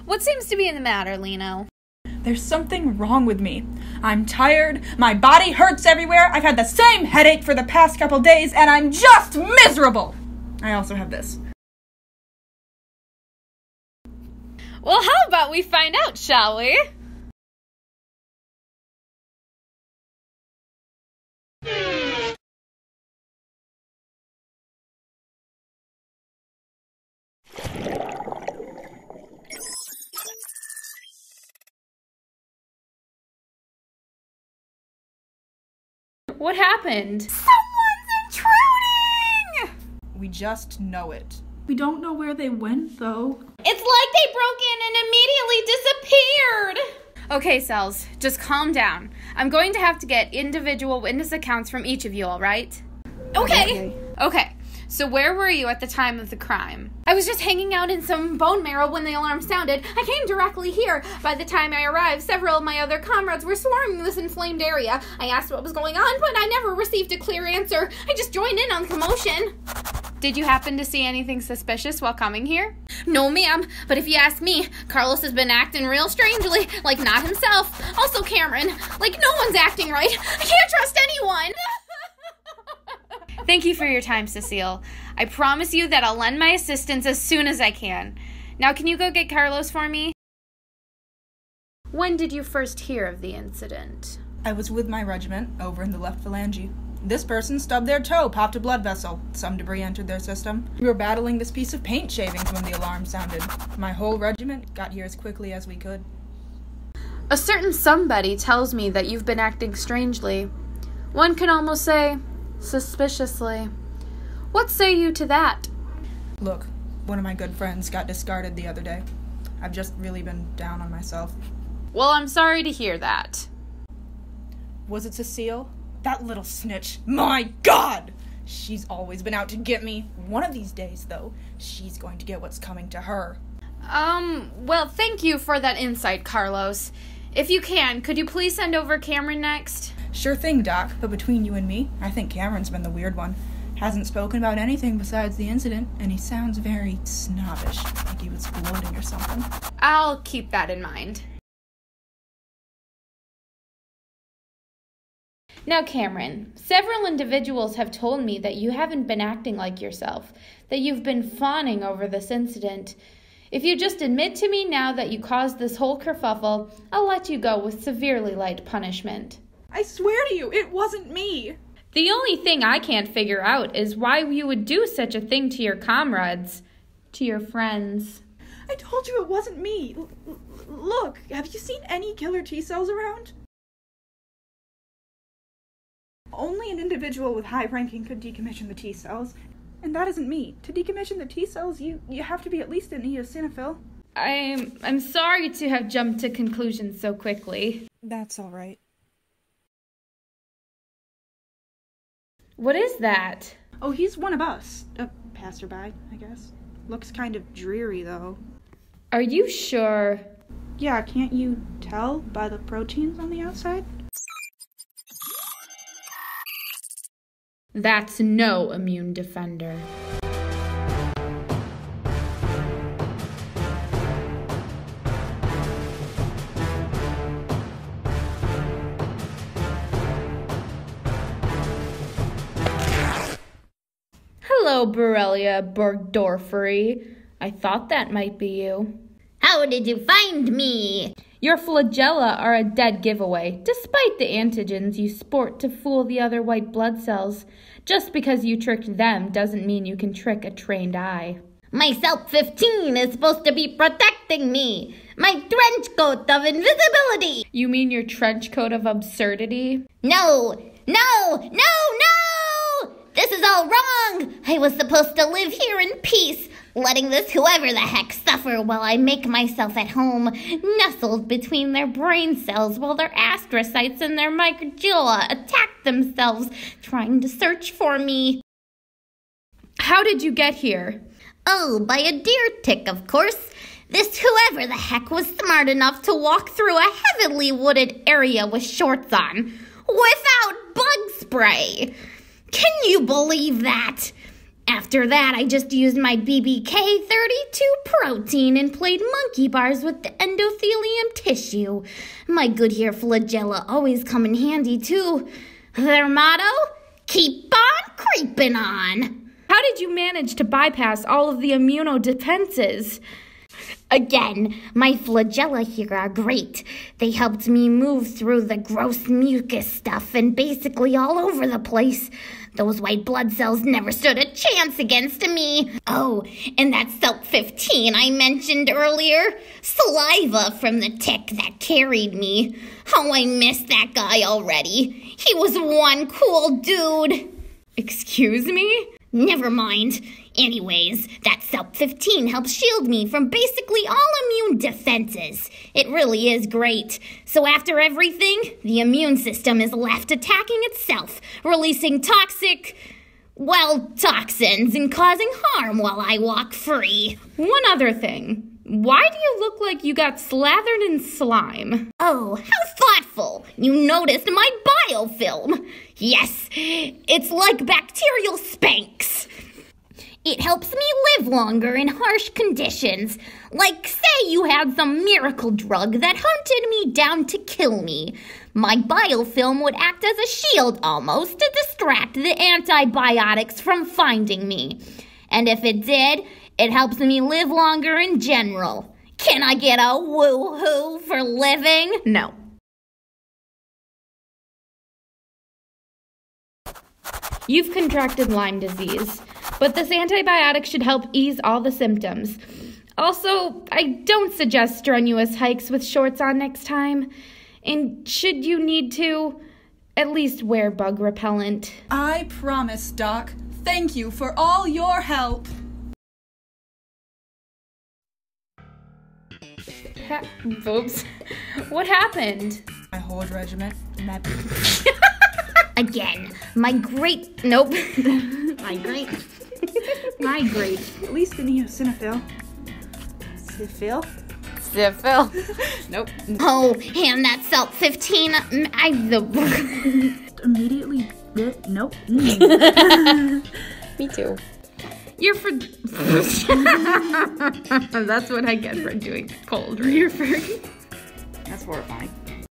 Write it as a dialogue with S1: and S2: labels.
S1: What seems to be the matter, Lino?
S2: There's something wrong with me. I'm tired, my body hurts everywhere, I've had the same headache for the past couple days, and I'm just miserable! I also have this.
S1: Well, how about we find out, shall we? What happened?
S2: Someone's intruding! We just know it. We don't know where they went, though.
S1: It's like they broke in and immediately disappeared! Okay, Cells, just calm down. I'm going to have to get individual witness accounts from each of you, all right? Okay. So where were you at the time of the crime? I was just hanging out in some bone marrow when the alarm sounded. I came directly here. By the time I arrived, several of my other comrades were swarming this inflamed area. I asked what was going on, but I never received a clear answer. I just joined in on the commotion. Did you happen to see anything suspicious while coming here? No, ma'am. But if you ask me, Carlos has been acting real strangely, like not himself. Also, Cameron, like no one's acting right. I can't trust anyone. Thank you for your time, Cecile. I promise you that I'll lend my assistance as soon as I can. Now, can you go get Carlos for me? When did you first hear of the incident?
S2: I was with my regiment over in the left phalange. This person stubbed their toe, popped a blood vessel. Some debris entered their system. We were battling this piece of paint shavings when the alarm sounded. My whole regiment got here as quickly as we could.
S1: A certain somebody tells me that you've been acting strangely. One can almost say, suspiciously. What say you to that?
S2: Look, one of my good friends got discarded the other day. I've just really been down on myself.
S1: Well, I'm sorry to hear that.
S2: Was it Cecile? That little snitch. My God! She's always been out to get me. One of these days, though, she's going to get what's coming to her.
S1: Well, thank you for that insight, Carlos. If you can, could you please send over Cameron next?
S2: Sure thing, Doc, but between you and me, I think Cameron's been the weird one. Hasn't spoken about anything besides the incident, and he sounds very snobbish, like he was gloating or something.
S1: I'll keep that in mind. Now, Cameron, several individuals have told me that you haven't been acting like yourself, that you've been fawning over this incident. If you just admit to me now that you caused this whole kerfuffle, I'll let you go with severely light punishment.
S2: I swear to you, it wasn't me.
S1: The only thing I can't figure out is why you would do such a thing to your comrades, to your friends.
S2: I told you it wasn't me. Look, have you seen any killer T-cells around? Only an individual with high ranking could decommission the T-cells, and that isn't me. To decommission the T-cells, you have to be at least an eosinophil.
S1: I'm sorry to have jumped to conclusions so quickly.
S2: That's all right.
S1: What is that?
S2: Oh, he's one of us. A passerby, I guess. Looks kind of dreary, though.
S1: Are you sure?
S2: Yeah, can't you tell by the proteins on the outside?
S1: That's no immune defender. Hello, Borrelia Burgdorferi. I thought that might be you.
S3: How did you find me?
S1: Your flagella are a dead giveaway, despite the antigens you sport to fool the other white blood cells. Just because you tricked them doesn't mean you can trick a trained eye.
S3: My SELP-15 is supposed to be protecting me. My trench coat of invisibility.
S1: You mean your trench coat of absurdity?
S3: No! This is all wrong! I was supposed to live here in peace, letting this whoever the heck suffer while I make myself at home, nestled between their brain cells while their astrocytes and their microglia attack themselves, trying to search for me.
S1: How did you get here?
S3: Oh, by a deer tick, of course. This whoever the heck was smart enough to walk through a heavily wooded area with shorts on, without bug spray. Can you believe that? After that, I just used my BBK-32 protein and played monkey bars with the endothelium tissue. My Goodyear flagella always come in handy, too. Their motto? Keep on creeping on.
S1: How did you manage to bypass all of the immunodefenses?
S3: Again, my flagella here are great. They helped me move through the gross mucus stuff and basically all over the place. Those white blood cells never stood a chance against me. Oh, and that SELP-15 I mentioned earlier. Saliva from the tick that carried me. Oh, I miss that guy already. He was one cool dude.
S1: Excuse me?
S3: Never mind. Anyways, that SELP-15 helps shield me from basically all immune defenses. It really is great. So after everything, the immune system is left attacking itself, releasing toxins and causing harm while I walk free.
S1: One other thing. Why do you look like you got slathered in slime?
S3: Oh, how thoughtful! You noticed my biofilm. Yes, it's like bacterial Spanx. It helps me live longer in harsh conditions. Like, say you had some miracle drug that hunted me down to kill me. My biofilm would act as a shield almost to distract the antibiotics from finding me. And if it did, it helps me live longer in general. Can I get a woo-hoo for living?
S1: No. You've contracted Lyme disease, but this antibiotic should help ease all the symptoms. Also, I don't suggest strenuous hikes with shorts on next time. And should you need to, at least wear bug repellent.
S2: I promise, Doc. Thank you for all your help.
S1: Oops. What happened?
S2: My whole regiment met.
S3: Again, my great... Nope. My great...
S2: At least in eosinophil. Syphil?
S1: Nope.
S3: Oh, and that SELP-15,
S2: Immediately. Nope.
S1: Me too. You're for... That's what I get for doing cold read.
S2: That's horrifying.